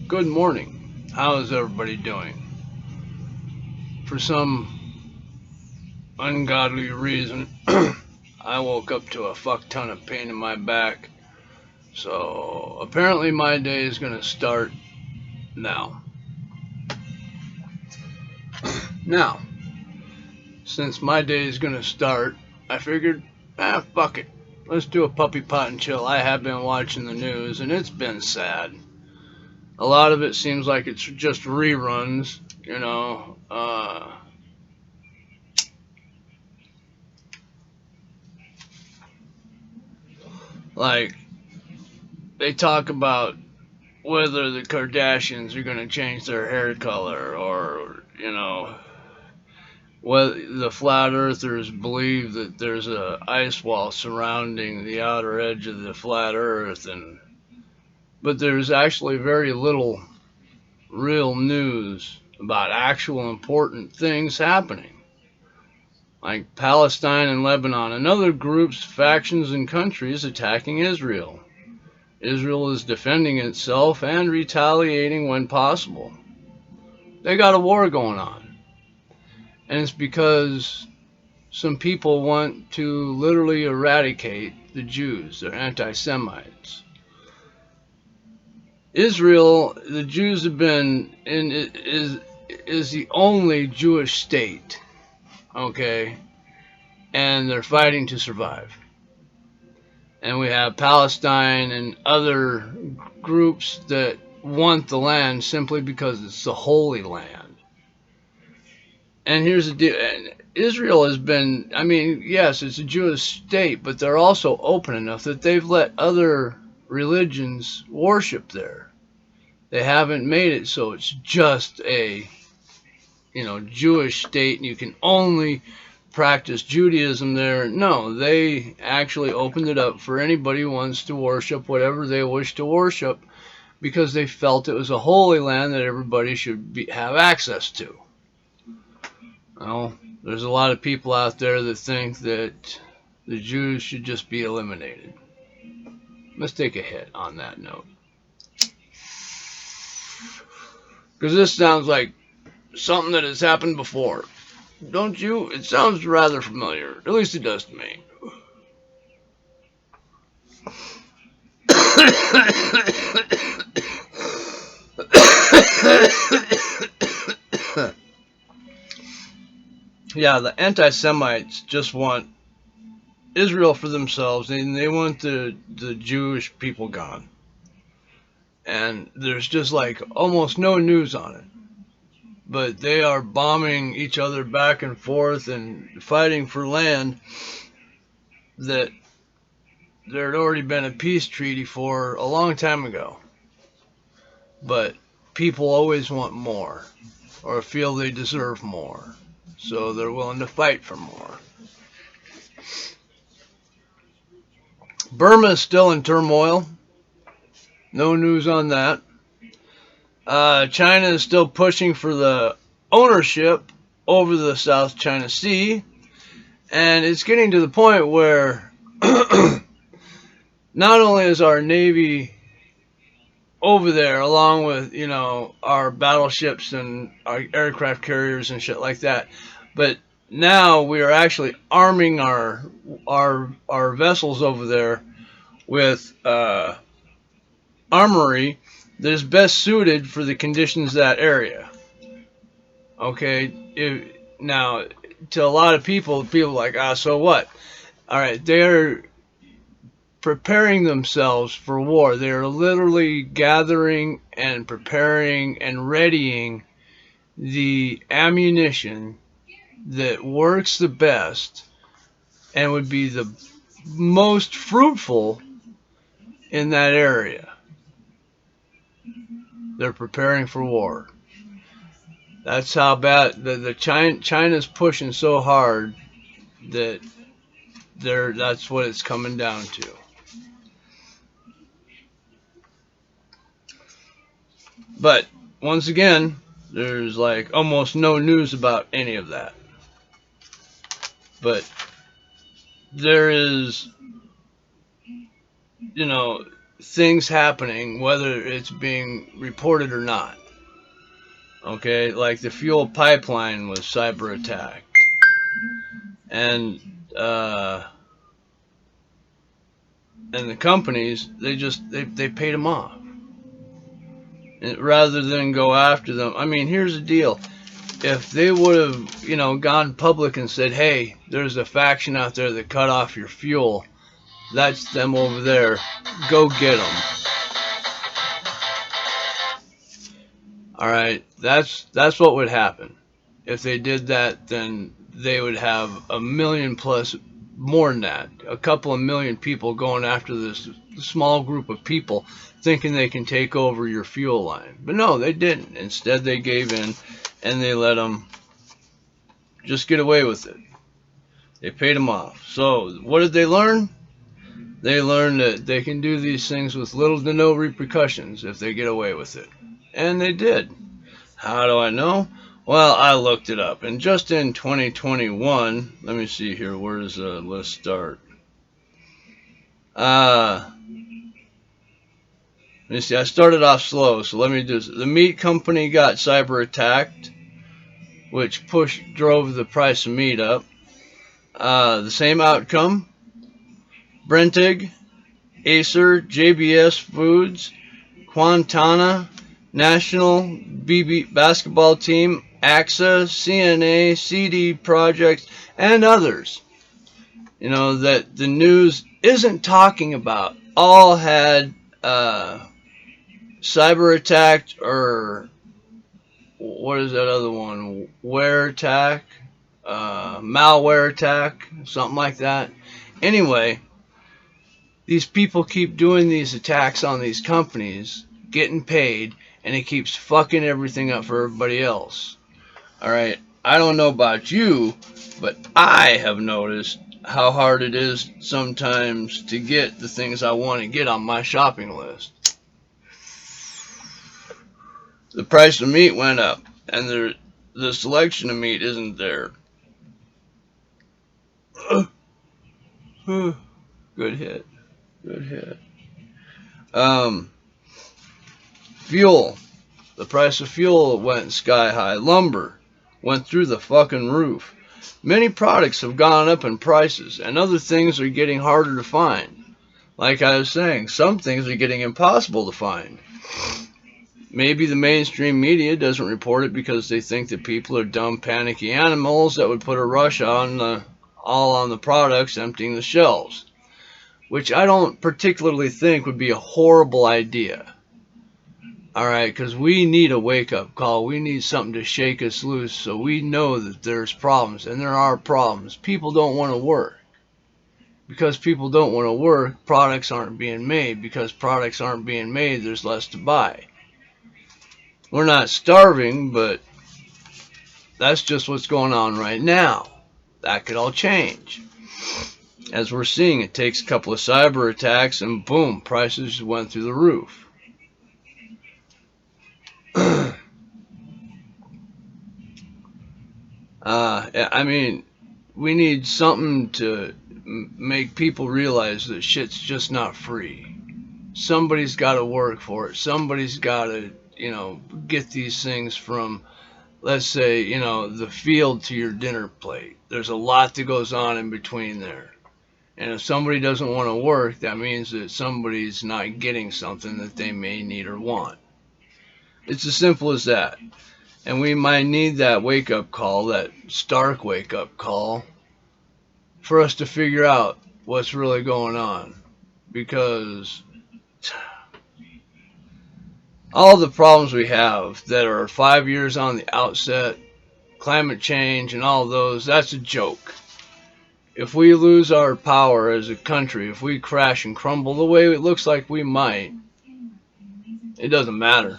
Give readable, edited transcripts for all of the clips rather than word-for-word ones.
Good morning. How is everybody doing? For some ungodly reason, I woke up to a fuck ton of pain in my back. So apparently my day is going to start now. Now, since my day is going to start, I figured, fuck it. Let's do a puppy pot and chill. I have been watching the news and it's been sad. A lot of it seems like it's just reruns, like they talk about whether the Kardashians are going to change their hair color or, whether the flat earthers believe that there's a ice wall surrounding the outer edge of the flat earth, and but there's actually very little real news about actual important things happening, like Palestine and Lebanon and other groups, factions, and countries attacking Israel. Israel is defending itself and retaliating when possible. They got a war going on. And it's because some people want to literally eradicate the Jews. They're anti-Semites. Israel, the Jews have been is the only Jewish state, okay? And they're fighting to survive. And we have Palestine and other groups that want the land simply because it's the Holy Land. And here's the deal. Israel has been, yes, it's a Jewish state, but they're also open enough that they've let other religions worship there. They haven't made it so it's just a, Jewish state and you can only practice Judaism there. No, they actually opened it up for anybody who wants to worship whatever they wish to worship because they felt it was a holy land that everybody should have access to. Well, there's a lot of people out there that think that the Jews should just be eliminated. Let's take a hit on that note. Because this sounds like something that has happened before. Don't you? It sounds rather familiar. At least it does to me. Yeah, the anti-Semites just want Israel for themselves, and they want the Jewish people gone. And there's just like almost no news on it. But they are bombing each other back and forth and fighting for land that there had already been a peace treaty for a long time ago. But people always want more or feel they deserve more. So they're willing to fight for more. Burma is still in turmoil. No news on that. China is still pushing for the ownership over the South China Sea. And it's getting to the point where not only is our Navy over there, along with, our battleships and our aircraft carriers and shit like that, but now we are actually arming our vessels over there with armory that is best suited for the conditions of that area. Okay, now to a lot of people are like, so what? All right, they're preparing themselves for war. They're literally gathering and preparing and readying the ammunition that works the best and would be the most fruitful in that area. They're preparing for war. That's how bad China's pushing so hard that that's what it's coming down to. But once again, there's like almost no news about any of that. But there is, things happening, whether it's being reported or not. Okay, like the fuel pipeline was cyber attacked, and uh, and the companies they paid them off, and rather than go after them. I mean, here's the deal: if they would have gone public and said, "Hey, there's a faction out there that cut off your fuel," that's them over there. Go get them. All right, that's what would happen. If they did that, then they would have a million plus, more than that, a couple of million people going after this small group of people, thinking they can take over your fuel line. But no, they didn't. Instead, they gave in, and they let them just get away with it. They paid them off. So what did they learn? They learned that they can do these things with little to no repercussions if they get away with it. And they did. How do I know? Well, I looked it up. And just in 2021, let me see here, where does the list start? Let me see, I started off slow, so let me do this. The meat company got cyber attacked, which drove the price of meat up. The same outcome: Brentig, Acer, JBS Foods, Quantana, National basketball team, AXA, CNA, CD Projects, and others, that the news isn't talking about, all had cyber attacked, or what is that other one? Malware attack, something like that. Anyway, these people keep doing these attacks on these companies, getting paid, and it keeps fucking everything up for everybody else. Alright, I don't know about you, but I have noticed how hard it is sometimes to get the things I want to get on my shopping list. The price of meat went up, and the selection of meat isn't there. Good hit. Good hit. Fuel. The price of fuel went sky high. Lumber went through the fucking roof. Many products have gone up in prices, and other things are getting harder to find. Like I was saying, some things are getting impossible to find. Maybe the mainstream media doesn't report it because they think that people are dumb, panicky animals that would put a rush on all on the products, emptying the shelves, which I don't particularly think would be a horrible idea. Alright, because we need a wake-up call. We need something to shake us loose so we know that there's problems, and there are problems. People don't want to work. Because people don't want to work, products aren't being made. Because products aren't being made, there's less to buy. We're not starving, but that's just what's going on right now. That could all change. As we're seeing, it takes a couple of cyber attacks, and boom, prices went through the roof. I mean, we need something to make people realize that shit's just not free. Somebody's got to work for it. Somebody's got to, get these things from, let's say, the field to your dinner plate. There's a lot that goes on in between there. And if somebody doesn't want to work, that means that somebody's not getting something that they may need or want. It's as simple as that. And we might need that wake-up call, that stark wake-up call, for us to figure out what's really going on. Because all the problems we have that are 5 years on the outset, climate change and all those, that's a joke. If we lose our power as a country, if we crash and crumble the way it looks like we might, it doesn't matter.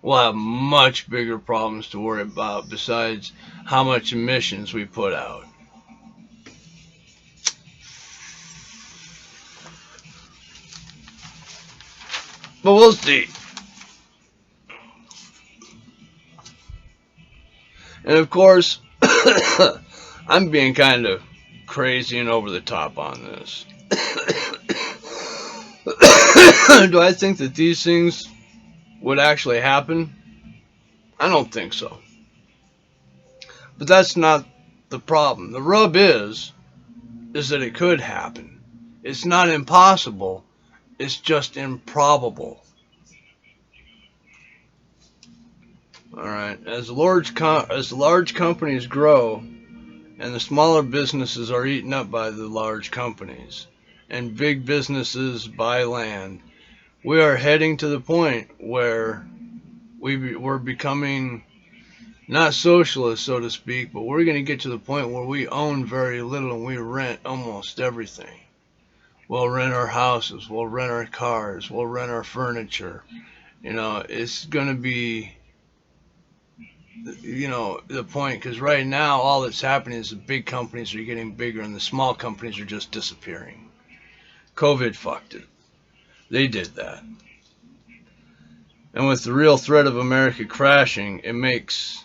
We'll have much bigger problems to worry about besides how much emissions we put out. But we'll see. And of course, I'm being kind of crazy and over the top on this. Do I think that these things would actually happen? I don't think so. But that's not the problem. The rub is that it could happen. It's not impossible. It's just improbable. All right. As large companies grow, and the smaller businesses are eaten up by the large companies, and big businesses buy land, we are heading to the point where we're becoming not socialist, so to speak, but we're going to get to the point where we own very little and we rent almost everything. We'll rent our houses, we'll rent our cars, we'll rent our furniture. It's going to be, the point, because right now all that's happening is the big companies are getting bigger and the small companies are just disappearing. COVID fucked it. They did that. And with the real threat of America crashing, it makes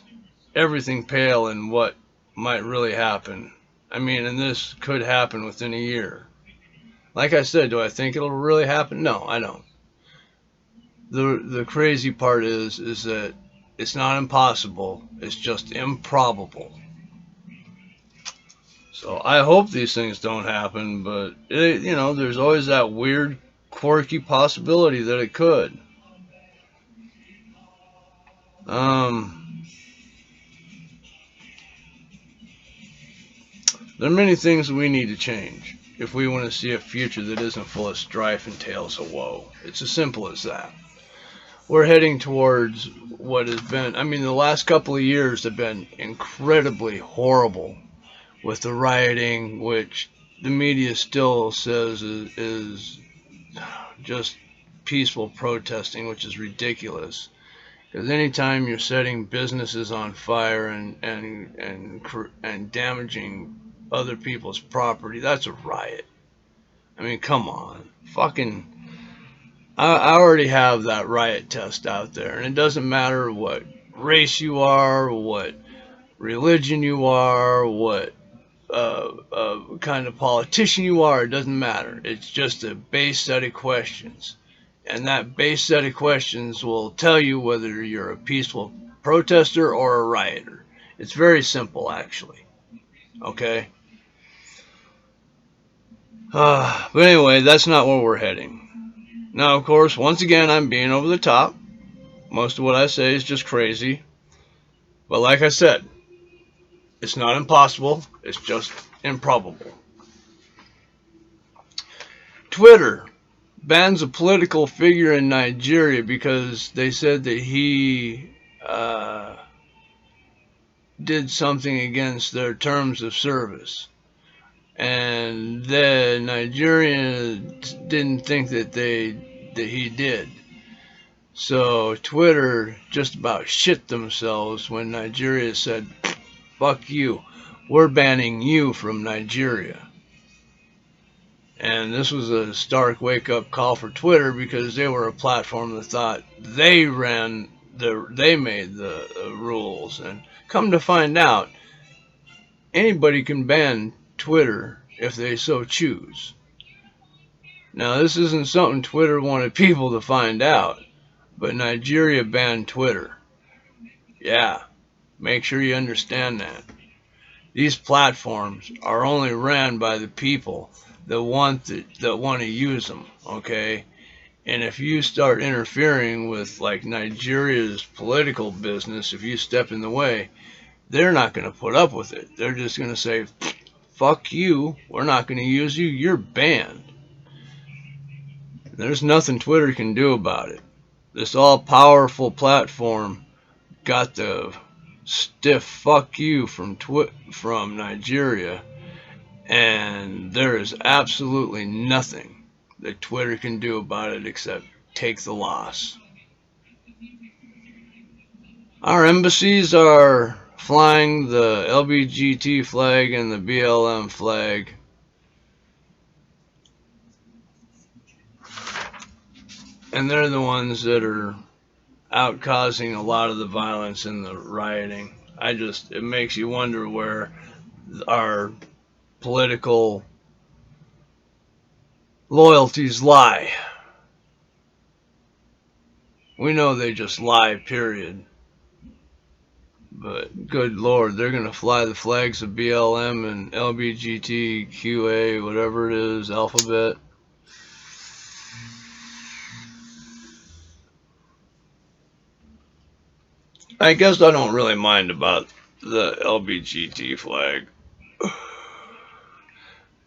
everything pale in what might really happen. I mean, and this could happen within a year. Like I said, do I think it'll really happen? No, I don't. The crazy part is that it's not impossible. It's just improbable. So I hope these things don't happen, but there's always that weird, quirky possibility that it could. There are many things we need to change if we want to see a future that isn't full of strife and tales of woe. It's as simple as that. We're heading towards what has been, I mean, the last couple of years have been incredibly horrible with the rioting, which the media still says is just peaceful protesting, which is ridiculous. Because anytime you're setting businesses on fire and damaging other people's property, that's a riot. I mean, come on. Fucking, I already have that riot test out there, and it doesn't matter what race you are, what religion you are, what kind of politician you are, it doesn't matter. It's just a base set of questions. And that base set of questions will tell you whether you're a peaceful protester or a rioter. It's very simple, actually. Okay? But anyway, that's not where we're heading. Now, of course, once again, I'm being over the top. Most of what I say is just crazy. But like I said, it's not impossible. It's just improbable. Twitter bans a political figure in Nigeria because they said that he did something against their terms of service. And the Nigerians didn't think that he did. So Twitter just about shit themselves when Nigeria said, fuck you, we're banning you from Nigeria. And this was a stark wake-up call for Twitter because they were a platform that thought they made the rules. And come to find out, anybody can ban Twitter if they so choose. Now, this isn't something Twitter wanted people to find out, but Nigeria banned Twitter. Yeah, make sure you understand that. These platforms are only ran by the people that want to use them, okay? And if you start interfering with like Nigeria's political business, if you step in the way, they're not going to put up with it. They're just going to say, fuck you, we're not going to use you, you're banned. There's nothing Twitter can do about it. This all-powerful platform got the stiff fuck you from Nigeria, and there is absolutely nothing that Twitter can do about it except take the loss. Our embassies are flying the LBGT flag and the BLM flag. And they're the ones that are out causing a lot of the violence and the rioting. It makes you wonder where our political loyalties lie. We know they just lie, period. But good lord, they're gonna fly the flags of BLM and LBGTQA, whatever it is, alphabet. I guess I don't really mind about the LBGT flag.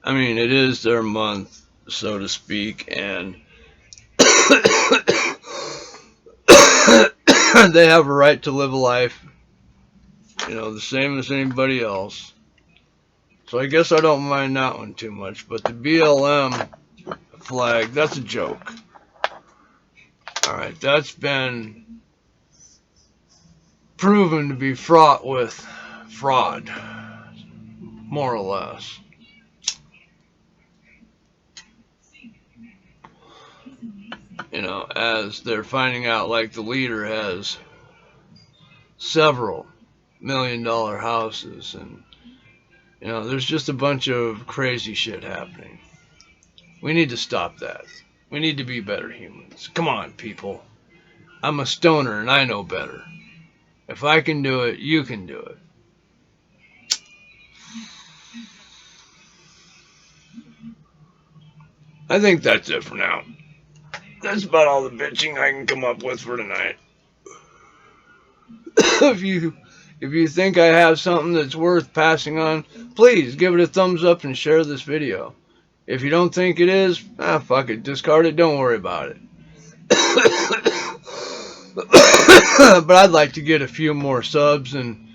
I mean, it is their month, so to speak, and they have a right to live a life, the same as anybody else. So I guess I don't mind that one too much. But the BLM flag, that's a joke. Alright, that's been proven to be fraught with fraud, more or less. As they're finding out, like the leader has several $1 million houses, and there's just a bunch of crazy shit happening. We need to stop that. We need to be better humans. Come on, people. I'm a stoner and I know better. If I can do it, you can do it. I think that's it for now. That's about all the bitching I can come up with for tonight. If you think I have something that's worth passing on, please give it a thumbs up and share this video. If you don't think it is, fuck it, discard it, don't worry about it. But I'd like to get a few more subs and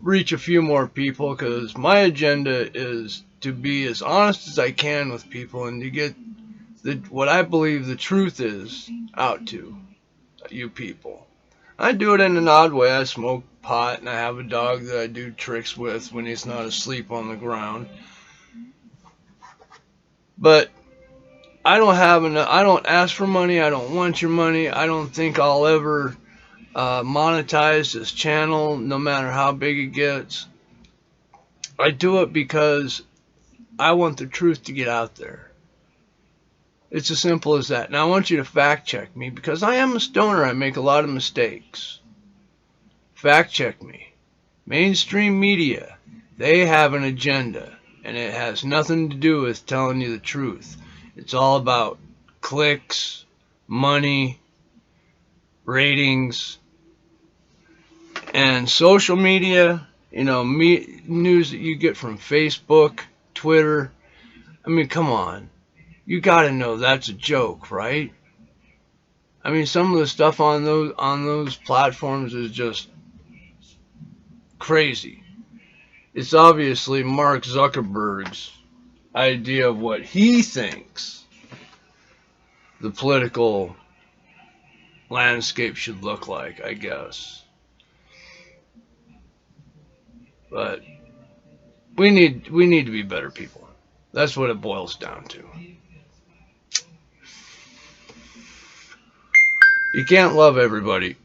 reach a few more people, because my agenda is to be as honest as I can with people and to get what I believe the truth is out to you people. I do it in an odd way. I smoke pot and I have a dog that I do tricks with when he's not asleep on the ground. But I don't ask for money. I don't want your money. I don't think I'll ever monetize this channel, no matter how big it gets. I do it because I want the truth to get out there. It's as simple as that. Now I want you to fact check me, because I am a stoner. I make a lot of mistakes. Fact check me. Mainstream media, they have an agenda, and it has nothing to do with telling you the truth. It's all about clicks, money, ratings, and social media. News that you get from Facebook, Twitter. I mean, come on. You gotta know that's a joke, right? I mean, some of the stuff on those platforms is just crazy. It's obviously Mark Zuckerberg's idea of what he thinks the political landscape should look like, I guess. But we need to be better people. That's what it boils down to. You can't love everybody,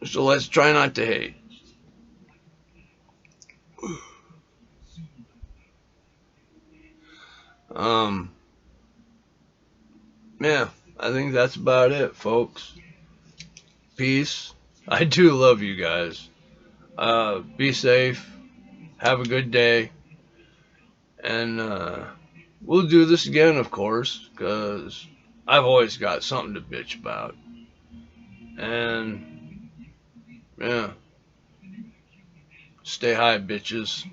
so let's try not to hate. Yeah, I think that's about it, folks. Peace. I do love you guys. Be safe. Have a good day. And we'll do this again, of course, because I've always got something to bitch about. And yeah, stay high, bitches.